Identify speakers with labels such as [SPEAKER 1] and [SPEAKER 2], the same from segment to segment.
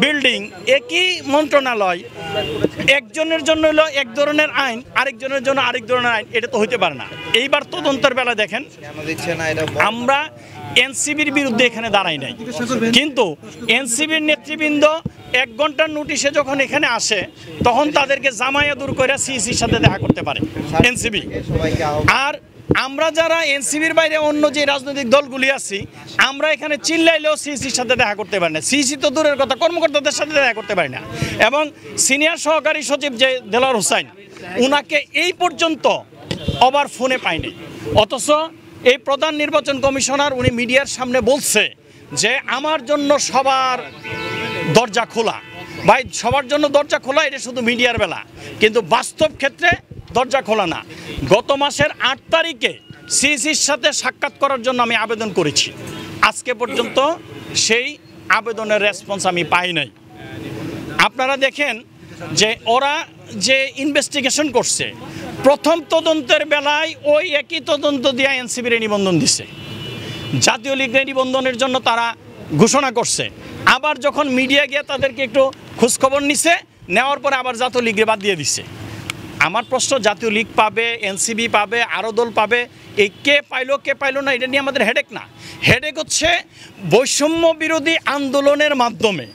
[SPEAKER 1] Building একই মন্ত্রণালয় একজনের জন্য হলো এক ধরনের আইন, আরেকজনের জন্য আরেক ধরনের আইন, এটা তো হইতে পারে না। এইবার তদন্তের বেলা দেখেন আমরা এনসিবির বিরুদ্ধে এখানে দাঁড়াই নাই, কিন্তু এনসিবির নেতৃবৃন্দ 1 ঘন্টার নোটিশে যখন এখানে আসে তখন তাদেরকে জামায়া দূর করে সিইসির সাথে দেখা করতে পারে এনসিবি। আর আমরা যারা এনসিবির বাইরে অন্য যে রাজনৈতিক দলগুলি আছি আমরা এখানে চিল্লাইলেও সিইসির সাথে দেখা করতে পারি না, সিইসি তো দূরের কথা কর্মকর্তাদের সাথে দেখা করতে পারি না। এবং সিনিয়র সহকারী সচিব যে দেলোয়ার হোসাইন উনাকে এই পর্যন্ত আবার ফোনে পাইনি, অথচ এই প্রধান নির্বাচন কমিশনার উনি মিডিয়ার সামনে বলছে যে আমার জন্য সবার দরজা খোলা। ভাই, সবার জন্য দরজা খোলা এটা শুধু মিডিয়ার বেলা, কিন্তু বাস্তব ক্ষেত্রে দরজা খোলা না। গত মাসের 8 তারিখে সিইসির সাথে সাক্ষাৎ করার জন্য আমি আবেদন করেছি, আজকে পর্যন্ত সেই আবেদনের রেসপন্স আমি পাই নাই। আপনারা দেখেন যে ওরা যে ইনভেস্টিগেশন করছে প্রথম তদন্তের বেলায় ওই একই তদন্ত দিয়ে এনসিবির নিবন্ধন দিছে, জাতীয় লীগের নিবন্ধনের জন্য তারা ঘোষণা করছে। আবার যখন মিডিয়া গিয়ে তাদেরকে একটু খোঁজখবর নিছে, নেওয়ার পরে আবার জাতীয় লীগের বাদ দিয়ে দিছে। আমার প্রশ্ন, জাতীয় লীগ পাবে, এনসিবি পাবে, আরও দল পাবে, এই কে পাইলো না এটা নিয়ে আমাদের হেডেক না। হেডেক হচ্ছে বৈষম্য বিরোধী আন্দোলনের মাধ্যমে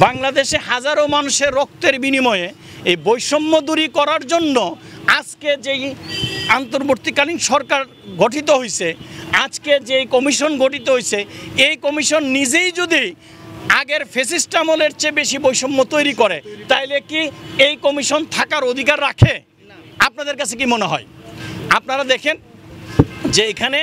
[SPEAKER 1] বাংলাদেশে হাজারো মানুষের রক্তের বিনিময়ে এই বৈষম্য দূরী করার জন্য আজকে যেই অন্তর্বর্তীকালীন সরকার গঠিত হয়েছে, আজকে যেই কমিশন গঠিত হয়েছে, এই কমিশন নিজেই যদি আগের ফ্যাসিস্ট আমলের চেয়ে বেশি বৈষম্য তৈরি করে তাইলে কি এই কমিশন থাকার অধিকার রাখে? আপনাদের কাছে কি মনে হয়? আপনারা দেখেন যে এখানে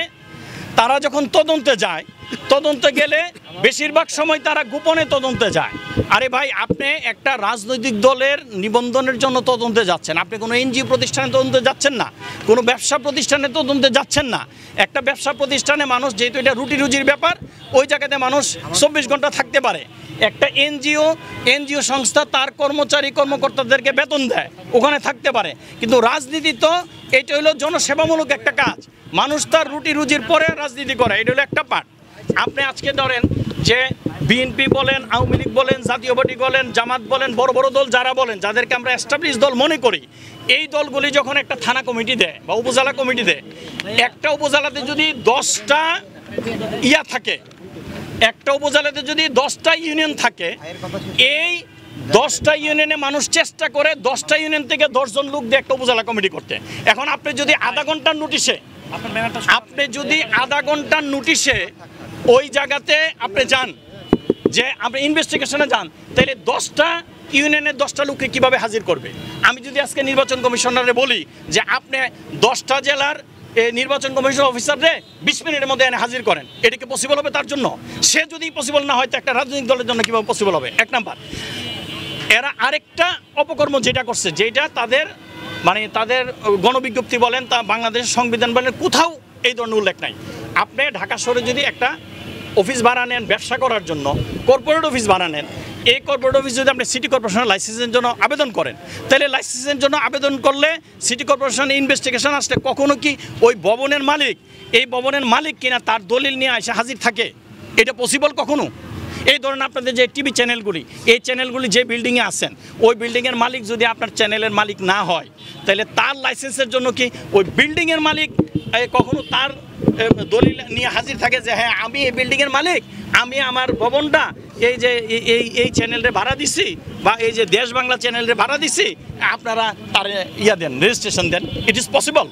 [SPEAKER 1] তারা যখন তদন্তে যায়, তদন্তে গেলে বেশিরভাগ সময় তারা গোপনে তদন্তে যায়। আরে ভাই, আপনি একটা রাজনৈতিক দলের নিবন্ধনের জন্য তদন্তে যাচ্ছেন, আপনি কোনো এনজিও প্রতিষ্ঠানে তদন্তে যাচ্ছেন না, কোনো ব্যবসা প্রতিষ্ঠানে তদন্তে যাচ্ছেন না। একটা ব্যবসা প্রতিষ্ঠানে মানুষ, যেহেতু এটা রুটি রুজির ব্যাপার, ওই জায়গাতে মানুষ 24 ঘন্টা থাকতে পারে। একটা এনজিও সংস্থা তার কর্মকর্তাদেরকে বেতন দেয়, ওখানে থাকতে পারে। কিন্তু রাজনীতি তো এটা হলো জনসেবামূলক একটা কাজ, মানুষ তার রুটি রুজির পরে রাজনীতি করে, এটা হলো একটা পার্ট। আপনি আজকে ধরেন যে বিএনপি বলেন, আওয়ামী লীগ বলেন, জাতীয় পার্টি বলেন, জামাত বলেন, বড় বড় দল যারা বলেন, যাদেরকে আমরা এস্টাবলিশ দল মনে করি, এই দলগুলি যখন একটা থানা কমিটি দেয় বা উপজেলা কমিটি দেয়, একটা উপজেলাতে যদি 10টা থাকে, একটা উপজেলাতে যদি 10টা ইউনিয়ন থাকে, এই 10টা ইউনিয়নে মানুষ চেষ্টা করে 10টা ইউনিয়ন থেকে 10 জন লোক দিয়ে একটা উপজেলা কমিটি করতে। এখন আপনি যদি আধা ঘন্টার নোটিশে ওই জায়গাতে আপনি যান, যে আপনি ইনভেস্টিগেশনে যান, তাহলে 10টা ইউনিয়নের 10টা লোককে কীভাবে হাজির করবে? আমি যদি আজকে নির্বাচন কমিশনারে বলি যে আপনি 10টা জেলার নির্বাচন কমিশন অফিসাররে 20 মিনিটের মধ্যে এনে হাজির করেন, এটা কি পসিবল হবে তার জন্য? সে যদি পসিবল না হয় তো একটা রাজনৈতিক দলের জন্য কীভাবে পসিবল হবে? 1 নাম্বার। এরা আরেকটা অপকর্ম যেটা করছে, যেটা তাদের তাদের গণবিজ্ঞপ্তি বলেন, তা বাংলাদেশের সংবিধান বলেন, কোথাও এই ধরনের উল্লেখ নাই। আপনি ঢাকা শহরে যদি একটা অফিস ভাড়া নেন ব্যবসা করার জন্য, কর্পোরেট অফিস ভাড়া নেন, এই কর্পোরেট অফিস যদি আপনি সিটি কর্পোরেশনের লাইসেন্সের জন্য আবেদন করেন, তাহলে লাইসেন্সের জন্য আবেদন করলে সিটি কর্পোরেশনের ইনভেস্টিগেশন আসলে কখনো কি ওই ভবনের মালিক, এই ভবনের মালিক কিনা তার দলিল নিয়ে এসে হাজির থাকে? এটা পসিবল কখনো? এই ধরনের আপনাদের যে টিভি চ্যানেলগুলি, এই চ্যানেলগুলি যে বিল্ডিংয়ে আছেন, ওই বিল্ডিংয়ের মালিক যদি আপনার চ্যানেলের মালিক না হয়, তাহলে তার লাইসেন্সের জন্য কি ওই বিল্ডিংয়ের মালিক কখনো তার দলিল নিয়ে হাজির থাকে যে হ্যাঁ আমি এই বিল্ডিংয়ের মালিক, আমি আমার ভবনটা এই যে এই চ্যানেলরে ভাড়া দিছি, বা এই যে দেশ বাংলা চ্যানেলরে ভাড়া দিছি, আপনারা তার দেন, রেজিস্ট্রেশন দেন? It is possible.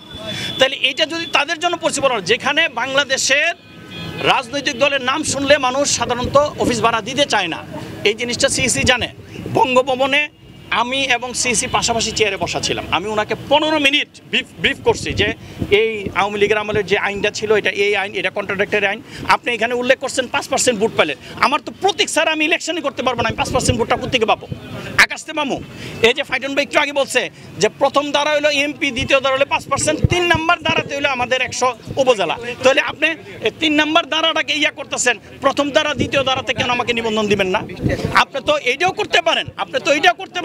[SPEAKER 1] তাহলে এটা যদি তাদের জন্য পসিবল হয়, যেখানে বাংলাদেশের রাজনৈতিক দলের নাম শুনলে মানুষ সাধারণত অফিস ভাড়া দিতে চায় না, এই জিনিসটা সিইসি জানে। বঙ্গভবনে আমি এবং সিইসি পাশাপাশি চেয়ারে বসা ছিলাম, আমি ওনাকে 15 মিনিট ব্রিফ করছি যে এই আওয়ামী লীগের আমলের যে আইনটা ছিল, এটা এই আইন, এটা কন্ট্রাডিক্টরি আইন। আপনি এখানে উল্লেখ করছেন 5% ভোট পেলে, আমার তো প্রতীক স্যার আমি ইলেকশনই করতে পারবো না, আমি 5% ভোটটা কোথেকে পাবো? আকাশতে মামু এই যে ফাইটন ভাই একটু আগে বলছে যে প্রথম ধারা হলো এমপি, দ্বিতীয় ধারা হলো 5%, 3 নাম্বার ধারাতে হলো আমাদের 100 উপজেলা। তাহলে আপনি 3 নাম্বার ধারাটাকে করতেছেন, প্রথম ধারা দ্বিতীয় ধারাতে কেন আমাকে নিবন্ধন দিবেন না? আপনি তো এইটাও করতে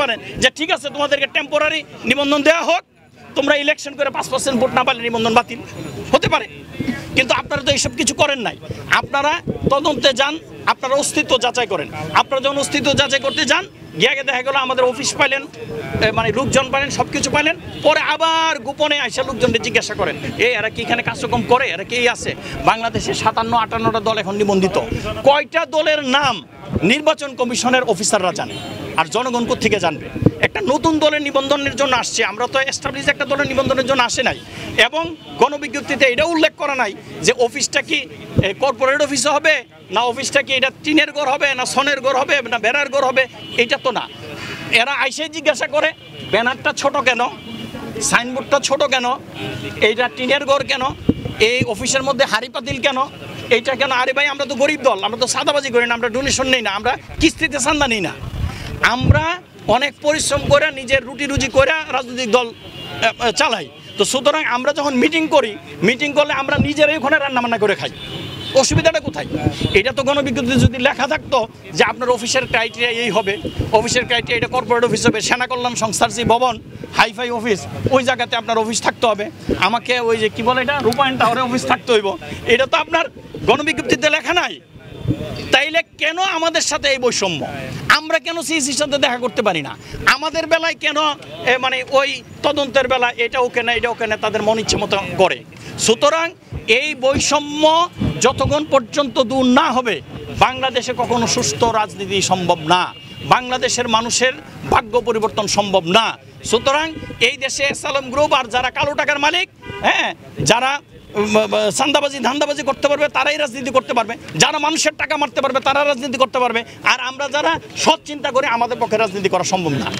[SPEAKER 1] পারেন, যে ঠিক আছে তোমাদেরকে টেম্পোরারি নিবন্ধন দেওয়া হোক, তোমরা ইলেকশন করে 5% ভোট না পারলে নিবন্ধন বাতিল হতে পারে। কিন্তু আপনারা তো এইসব কিছু করেন নাই। আপনারা তদন্তে যান, আপনারা অস্তিত্ব যাচাই করেন। আপনারা যখন অস্তিত্ব যাচাই করতে যান, গিয়ে দেখা গেলো আমাদের অফিস পাইলেন, মানে লোকজন পাইলেন, সব কিছু পাইলেন, পরে আবার গোপনে আইসা লোকজনকে জিজ্ঞাসা করেন এরা কি এখানে কার্যক্রম করে, এরা কি আছে। বাংলাদেশে 57-58টা দল এখন নিবন্ধিত। কয়টা দলের নাম নির্বাচন কমিশনের অফিসাররা জানে, আর জনগণ কোত্থেকে জানবে? একটা নতুন দলের নিবন্ধনের জন্য আসছে, আমরা তো এস্টাবলিশ একটা দলের নিবন্ধনের জন্য আসে নাই। এবং গণবিজ্ঞপ্তিতে এটা উল্লেখ করা নাই যে অফিসটা কি কর্পোরেট অফিসে হবে, না অফিসটা কি এটা টিনের ঘর হবে, না সনের ঘর হবে, না বেড়ার ঘর হবে, এটা তো না। এরা আইসে জিজ্ঞাসা করে ব্যানারটা ছোট কেন, সাইনবোর্ডটা ছোট কেন, এইটা টিনের ঘর কেন, এই অফিসের মধ্যে হাড়ি পাতিল কেন, এইটা কেন। আরে ভাই, আমরা তো গরিব দল, আমরা তো সাদাবাজি করি না, আমরা ডোনেশন নেই না, আমরা কিস্তিতে চান্দা নিই না। আমরা অনেক পরিশ্রম করে নিজের রুটি রুজি করে রাজনৈতিক দল চালাই। তো সুতরাং আমরা যখন মিটিং করলে আমরা নিজেরাই ওখানে রান্নাবান্না করে খাই। অসুবিধাটা কোথায়? এটা তো গণবিজ্ঞপ্তিতে যদি লেখা থাকতো যে আপনার অফিসের ক্রাইটেরিয়া এই হবে, অফিসের ক্রাইটেরিয়া এটা কর্পোরেট অফিস হবে, সেনা কল্যাণ সংস্থার যে ভবন হাইফাই অফিস, ওই জায়গাতে আপনার অফিস থাকতে হবে, আমাকে ওই যে কি বলে এটা রূপায়ণ টাওয়ারে অফিস থাকতে হইব, এটা তো আপনার গণবিজ্ঞপ্তিতে লেখা নাই। তাইলে কেন আমাদের সাথে এই বৈষম্য? আমরা কেন সিইসির সাথে দেখা করতে পারি না? আমাদের বেলায় কেন মানে ওই তদন্তের বেলায় এটা ওকে না, এটা ওকে না, তাদের মন ইচ্ছে মতো করে। সুতরাং এই বৈষম্য যতক্ষণ পর্যন্ত দূর না হবে, বাংলাদেশে কখনো সুস্থ রাজনীতি সম্ভব না, বাংলাদেশের মানুষের ভাগ্য পরিবর্তন সম্ভব না। সুতরাং এই দেশে সালাম গ্রুপ আর যারা কালো টাকার মালিক, যারা চান্দাবাজি ধান্দাবাজি করতে পারবে তারাই রাজনীতি করতে পারবে, যারা মানুষের টাকা মারতে পারবে তারা রাজনীতি করতে পারবে, আর আমরা যারা সৎ চিন্তা করে আমাদের পক্ষে রাজনীতি করা সম্ভব না।